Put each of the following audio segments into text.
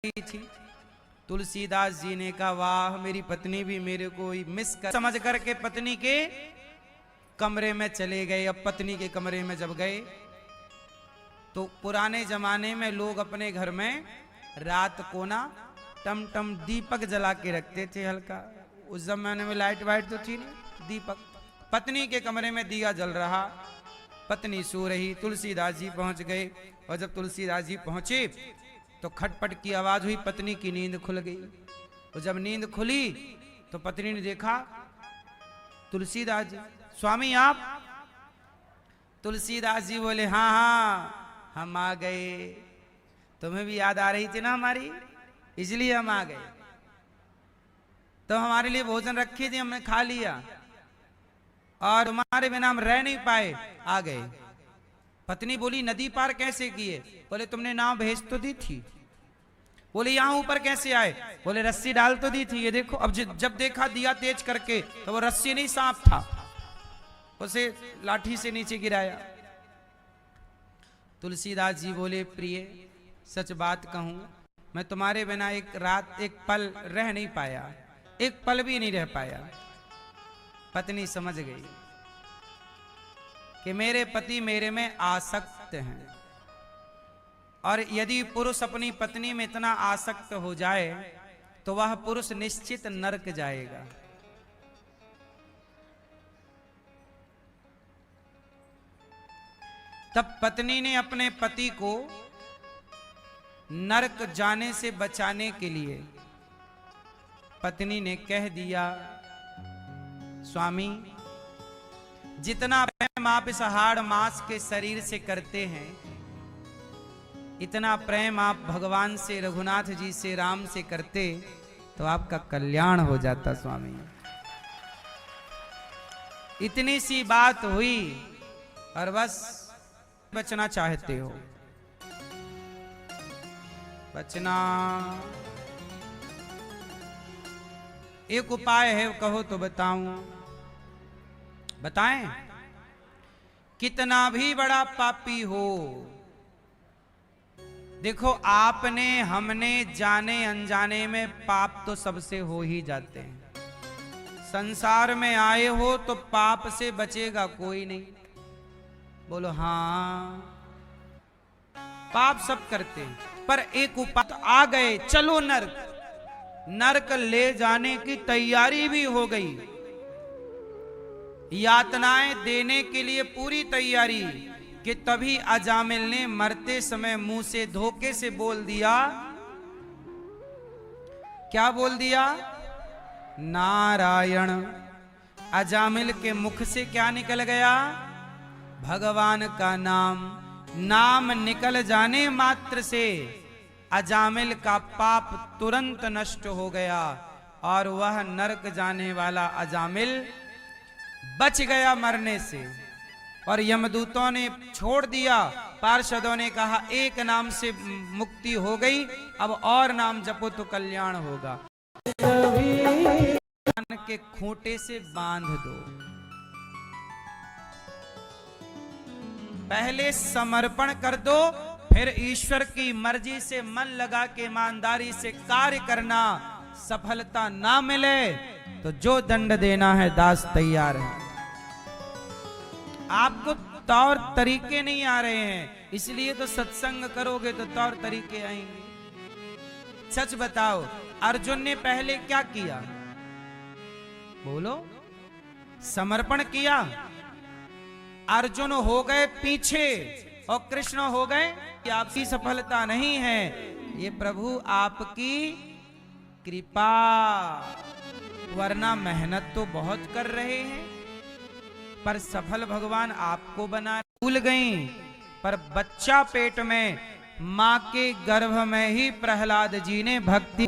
थी। तुलसीदास जी ने कहा वाह मेरी पत्नी भी मेरे को मिस कर समझ करके पत्नी के कमरे में चले गए। अब पत्नी के कमरे में जब गए तो पुराने जमाने में लोग अपने घर में रात को ना टम टम दीपक जला के रखते थे हल्का। उस जमाने में लाइट वाइट तो थी नहीं, दीपक। पत्नी के कमरे में दिया जल रहा, पत्नी सो रही। तुलसीदास जी पहुंच गए और जब तुलसीदास जी पहुंचे तो खटपट की आवाज हुई, पत्नी की नींद खुल गई। और जब नींद खुली तो पत्नी ने देखा तुलसीदास जी। स्वामी आप? तुलसीदास जी बोले हाँ हाँ हम आ गए, तुम्हें भी याद आ रही थी ना हमारी, इसलिए हम आ गए। तो हमारे लिए भोजन रखी थी, हमने खा लिया और तुम्हारे बिना हम रह नहीं पाए, आ गए। पत्नी बोली नदी पार कैसे किए? बोले तुमने नाव भेज तो दी थी। बोले यहां ऊपर कैसे आए? बोले रस्सी डाल तो दी थी, ये देखो। अब जब देखा दिया तेज करके तो वो रस्सी नहीं सांप था, उसे लाठी से नीचे गिराया। तुलसीदास जी बोले प्रिय सच बात कहूं, मैं तुम्हारे बिना एक रात एक पल रह नहीं पाया, एक पल भी नहीं रह पाया। पत्नी समझ गई कि मेरे पति मेरे में आसक्त हैं, और यदि पुरुष अपनी पत्नी में इतना आसक्त हो जाए तो वह पुरुष निश्चित नरक जाएगा। तब पत्नी ने अपने पति को नरक जाने से बचाने के लिए पत्नी ने कह दिया स्वामी जितना प्रेम आप इस हाड़ मास के शरीर से करते हैं, इतना प्रेम आप भगवान से, रघुनाथ जी से, राम से करते तो आपका कल्याण हो जाता स्वामी। इतनी सी बात हुई और बस बचना चाहते हो, बचना। एक उपाय है, कहो तो बताऊं? बताएं? कितना भी बड़ा पापी हो, देखो आपने हमने जाने अनजाने में पाप तो सबसे हो ही जाते हैं। संसार में आए हो तो पाप से बचेगा कोई नहीं। बोलो हाँ, पाप सब करते हैं, पर एक उपाय आ गए, चलो नरक। नरक ले जाने की तैयारी भी हो गई, यातनाएं देने के लिए पूरी तैयारी। कि तभी अजामिल ने मरते समय मुंह से धोखे से बोल दिया, क्या बोल दिया? नारायण। अजामिल के मुख से क्या निकल गया? भगवान का नाम। नाम निकल जाने मात्र से अजामिल का पाप तुरंत नष्ट हो गया और वह नरक जाने वाला अजामिल बच गया मरने से। और यमदूतों ने छोड़ दिया, पार्षदों ने कहा एक नाम से मुक्ति हो गई, अब और नाम जपो तो कल्याण होगा। के खूंटे से बांध दो। पहले समर्पण कर दो, फिर ईश्वर की मर्जी से मन लगा के ईमानदारी से कार्य करना। सफलता ना मिले तो जो दंड देना है दास तैयार है। आपको तौर तरीके नहीं आ रहे हैं, इसलिए तो सत्संग करोगे तो तौर तरीके आएंगे। सच बताओ, अर्जुन ने पहले क्या किया? बोलो। समर्पण किया। अर्जुन हो गए पीछे और कृष्ण हो गए कि आपकी सफलता नहीं है, ये प्रभु आपकी कृपा, वरना मेहनत तो बहुत कर रहे हैं पर सफल भगवान आपको बना। भूल गई, पर बच्चा पेट में मां के गर्भ में ही प्रहलाद जी ने भक्ति,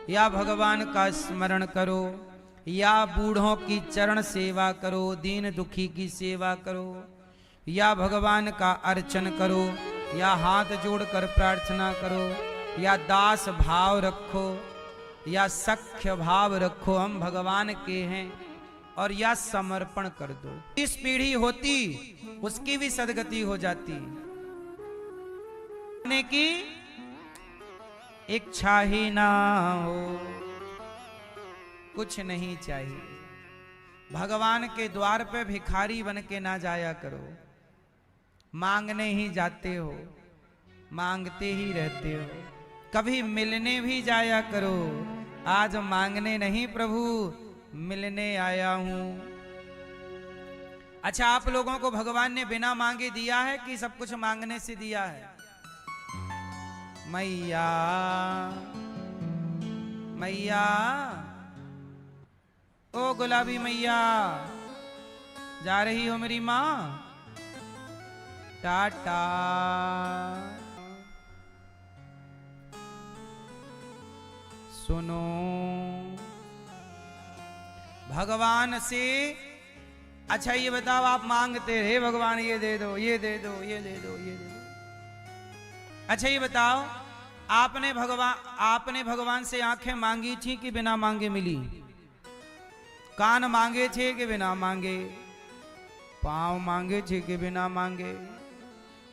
या भगवान का स्मरण करो, या बूढ़ों की चरण सेवा करो, दीन दुखी की सेवा करो, या भगवान का अर्चन करो, या हाथ जोड़कर प्रार्थना करो, या दास भाव रखो, या सख्य भाव रखो, हम भगवान के हैं, और या समर्पण कर दो। इस पीढ़ी होती उसकी भी सदगति हो जाती। की इच्छा ही ना हो, कुछ नहीं चाहिए। भगवान के द्वार पे भिखारी बन के ना जाया करो, मांगने ही जाते हो, मांगते ही रहते हो। कभी मिलने भी जाया करो, आज मांगने नहीं प्रभु मिलने आया हूं। अच्छा, आप लोगों को भगवान ने बिना मांगे दिया है कि सब कुछ मांगने से दिया है? मैया मैया, ओ गुलाबी मैया, जा रही हो मेरी मां? टाटा। सुनो, भगवान से, अच्छा ये बताओ, आप मांगते रहे भगवान ये दे दो, ये दे दो, ये दे दो, ये दे दो। अच्छा ये बताओ, आपने भगवान से आंखें मांगी थी कि बिना मांगे मिली? कान मांगे थे कि बिना मांगे? पांव मांगे थे कि बिना मांगे?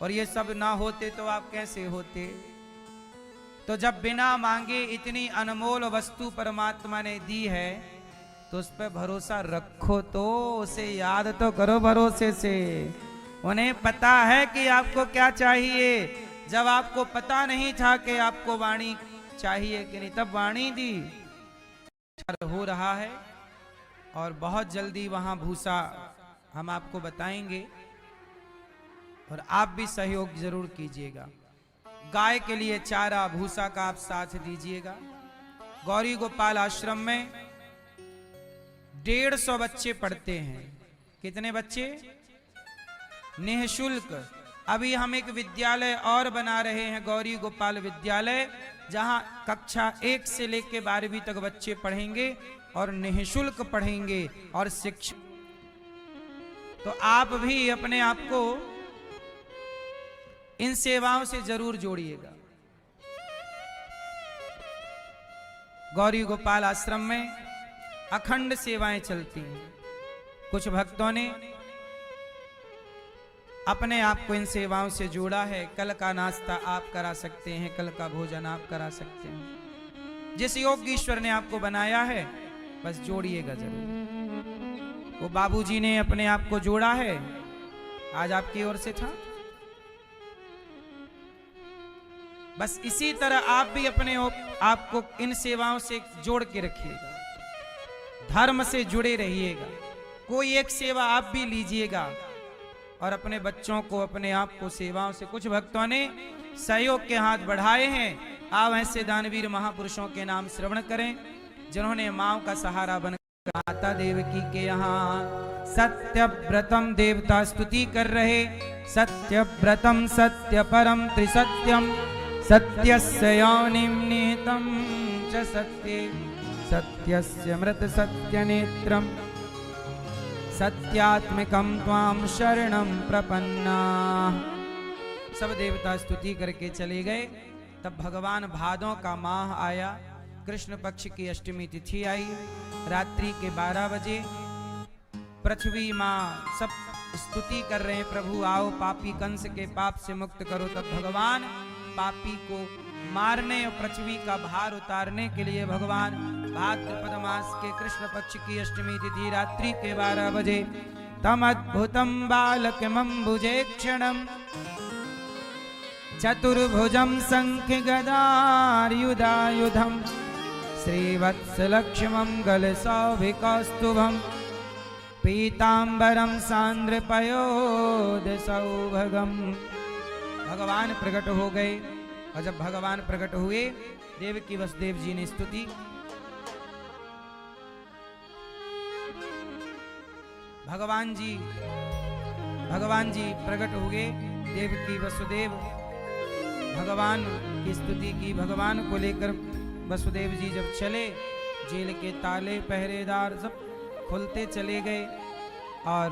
और ये सब ना होते तो आप कैसे होते? तो जब बिना मांगे इतनी अनमोल वस्तु परमात्मा ने दी है तो उस पर भरोसा रखो, तो उसे याद तो करो भरोसे से। उन्हें पता है कि आपको क्या चाहिए। जब आपको पता नहीं था कि आपको वाणी चाहिए कि नहीं, तब वाणी दी। हो रहा है और बहुत जल्दी वहां भूसा हम आपको बताएंगे और आप भी सहयोग जरूर कीजिएगा। गाय के लिए चारा भूसा का आप साथ दीजिएगा। गौरी गोपाल आश्रम में 150 बच्चे पढ़ते हैं। कितने बच्चे? निःशुल्क। अभी हम एक विद्यालय और बना रहे हैं, गौरी गोपाल विद्यालय, जहां कक्षा 1 से लेकर 12वीं तक बच्चे पढ़ेंगे और निःशुल्क पढ़ेंगे और शिक्षा। तो आप भी अपने आप को इन सेवाओं से जरूर जोड़िएगा। गौरी गोपाल आश्रम में अखंड सेवाएं चलती हैं। कुछ भक्तों ने अपने आप को इन सेवाओं से जोड़ा है। कल का नाश्ता आप करा सकते हैं, कल का भोजन आप करा सकते हैं। जिस योग्य ईश्वर ने आपको बनाया है, बस जोड़िएगा जरूर। वो बाबूजी ने अपने आप को जोड़ा है, आज आपकी ओर से था। बस इसी तरह आप भी अपने आप को इन सेवाओं से जोड़ के रखिएगा, धर्म से जुड़े रहिएगा। कोई एक सेवा आप भी लीजिएगा और अपने बच्चों को, अपने आप को सेवाओं से। कुछ भक्तों ने सहयोग के हाथ बढ़ाए हैं। आप ऐसे दानवीर महापुरुषों के नाम श्रवण करें जिन्होंने मां का सहारा बनकर माता देवकी के यहाँ सत्यव्रतम देवता स्तुति कर रहे। सत्यव्रतम सत्य परम त्रिसत्यम सत्यस्य योनिं निहितं च सत्ये सत्यस्य मृत सत्यनेत्रम सत्यात्मिकं त्वां शरणं प्रपन्ना। सब देवता स्तुति करके चले गए। तब भगवान भादों का माह आया, कृष्ण पक्ष की अष्टमी तिथि आई। रात्रि के 12 बजे पृथ्वी माँ सब स्तुति कर रहे हैं, प्रभु आओ पापी कंस के पाप से मुक्त करो। तब भगवान पापी को मारने और पृथ्वी का भार उतारने के लिए भगवान भाद्रपद मास के कृष्ण पक्ष की अष्टमी तिथि रात्रि के 12 बजे तम अद्भुतम बालकमंबुजे क्षणम चतुर्भुजम शंख गदायुधायुधम श्रीवत्सलक्ष्मं गलसौभिकौस्तुभम पीतांबरम सांद्रपयोदसौभगम। भगवान प्रकट हो गए और जब भगवान प्रकट हुए, देवकी वसुदेव जी ने स्तुति। भगवान जी प्रकट हुए, देवकी वसुदेव भगवान की स्तुति की। भगवान को लेकर वसुदेव जी जब चले, जेल के ताले पहरेदार सब खुलते चले गए और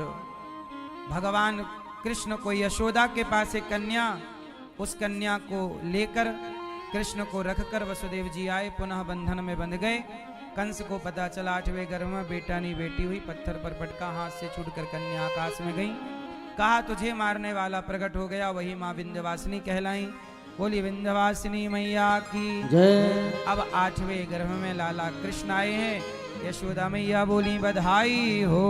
भगवान कृष्ण को यशोदा के पास एक कन्या, उस कन्या को लेकर कृष्ण को रखकर वसुदेव जी आए, पुनः बंधन में बंध गए। कंस को पता चला 8वें गर्भ में बेटा नहीं बेटी हुई, पत्थर पर पटका, हाथ से छूटकर कन्या आकाश में गई। कहा तुझे मारने वाला प्रकट हो गया, वही माँ विंध्यवासिनी कहलाई। बोली विंध्यवासिनी मैया की जय। अब 8वें गर्भ में लाला कृष्ण आए हैं। यशोदा मैया बोली बधाई हो।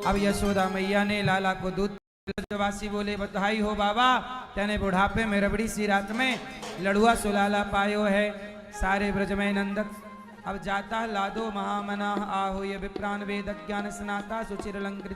अब यशोदा मैया ने लाला को दूध, ब्रजवासी बोले बधाई हो बाबा, तेने बुढ़ापे में रबड़ी सी रात में लड़ुआ सुलाला पायो है। सारे ब्रज में नंदक अब जाता लादो महामना आहो ये विप्राण वेद ज्ञान स्नाता सुचिर अलंकृत